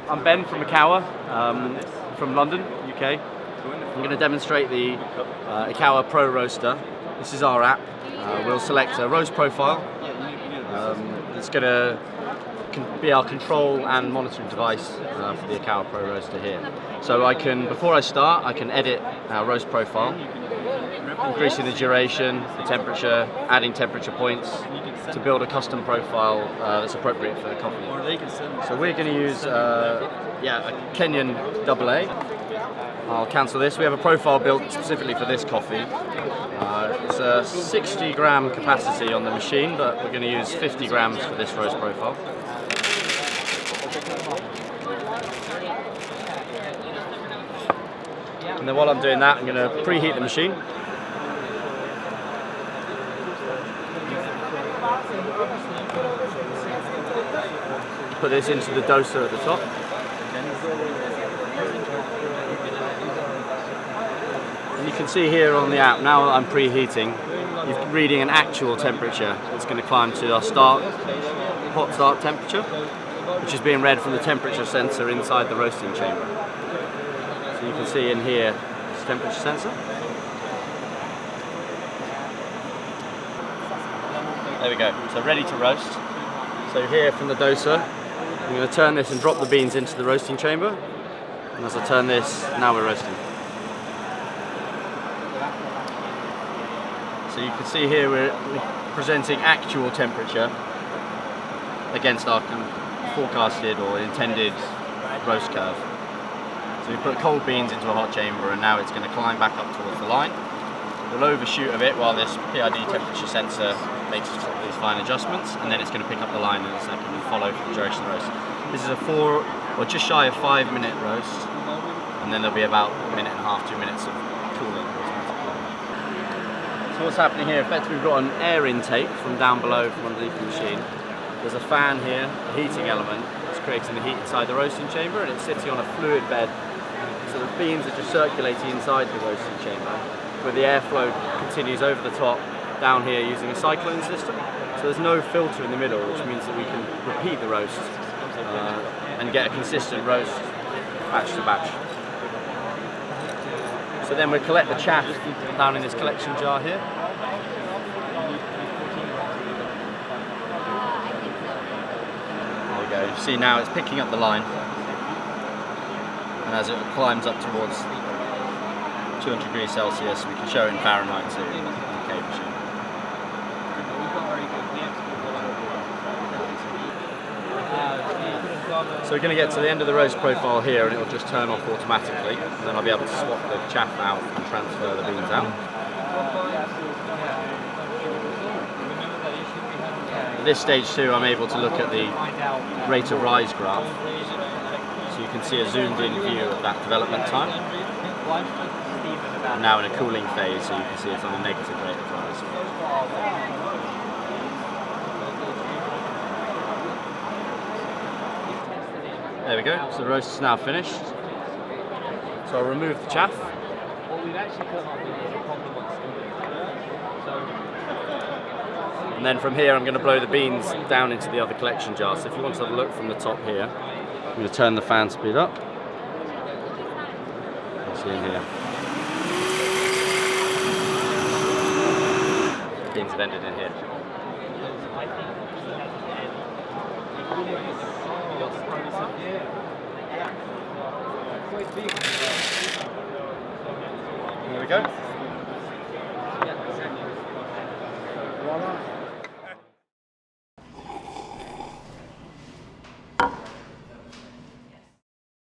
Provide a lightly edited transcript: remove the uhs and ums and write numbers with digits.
I'm Ben from Ikawa, from London, UK. I'm going to demonstrate the Ikawa Pro Roaster. This is our app. We'll select a roast profile. It's going to be our control and monitoring device for the Ikawa Pro Roaster here. So before I start, I can edit our roast profile, increasing the duration, the temperature, adding temperature points to build a custom profile that's appropriate for the coffee. So we're going to use a Kenyan AA. I'll cancel this. We have a profile built specifically for this coffee. It's a 60 gram capacity on the machine, but we're going to use 50 grams for this roast profile. And then while I'm doing that, I'm going to preheat the machine. Put this into the doser at the top. And you can see here on the app, now that I'm preheating, you're reading an actual temperature. It's going to climb to our hot start temperature, which is being read from the temperature sensor inside the roasting chamber. So you can see in here, this temperature sensor. There we go, so ready to roast. So here from the doser, I'm going to turn this and drop the beans into the roasting chamber. And as I turn this, now we're roasting. So you can see here we're presenting actual temperature against our forecasted or intended roast curve. So we put cold beans into a hot chamber and now it's going to climb back up towards the line. We'll overshoot a bit while this PID temperature sensor makes these fine adjustments, and then it's going to pick up the line in a second and follow for the duration of the roast. This is a just shy of 5 minute roast, and then there'll be about 1.5 to 2 minutes of cooling. So what's happening here, effectively we've got an air intake from down below from underneath the machine. There's a fan here, a heating element, that's creating the heat inside the roasting chamber, and it's sitting on a fluid bed. So the beans are just circulating inside the roasting chamber, where the airflow continues over the top down here using a cyclone system. So there's no filter in the middle, which means that we can repeat the roast and get a consistent roast batch to batch. So then we'll collect the chaff down in this collection jar here. There we go. You see now it's picking up the line, and as it climbs up towards 200 degrees Celsius, we can show it in Fahrenheit too in the UK machine. So we're going to get to the end of the roast profile here and it will just turn off automatically, and then I'll be able to swap the chaff out and transfer the beans out. At this stage too, I'm able to look at the rate of rise graph, so you can see a zoomed in view of that development time. And now in a cooling phase, so you can see it's on a negative rate of rise. There we go, so the roast is now finished. So I'll remove the chaff. And then from here I'm going to blow the beans down into the other collection jar. So if you want to have a look from the top here, I'm going to turn the fan speed up. You see in here. Beans have ended in here. There we go.